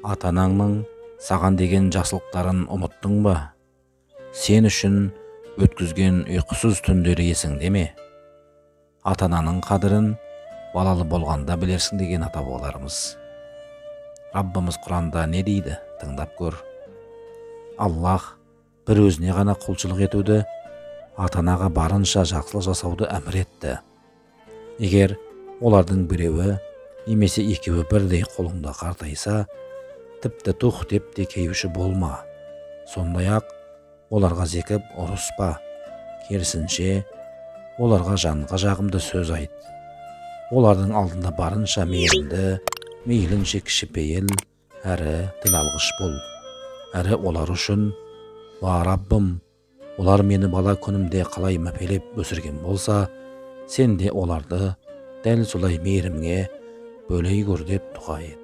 Ата-анаңның саған деген жақсылықтарын ұмыттың ба? Сен үшін өткізген ұйқысыз түндері есіңде ме? Ата-ананың қадірін балалы болғанда білерсің деген ата-бабаларымыз. Раббымыз Құранда не дейді? Тыңдап көр. Аллах бір өзіне ғана құлшылық етуді, ата-анаға барынша жақсылық жасауды әмір етті. Егер олардың біреуі немесе екеуі бірдей қолыңда қартайса, тіпті тух деп те кейуші болма. Сондай-ақ оларға зекіп ұрыспа. Керісінше, оларға жанға жағымды сөз айт. Олардың алдында барынша мейірімді, мейлінше кішіпейіл, әрі тіл алғыш бол. Әрі олар үшін, «Ва Раббым, олар мені бала күнімде қалай мәпелеп өсірген болса, сен де оларды дәл солай мейірімге бөлей көр» деп дұға ет.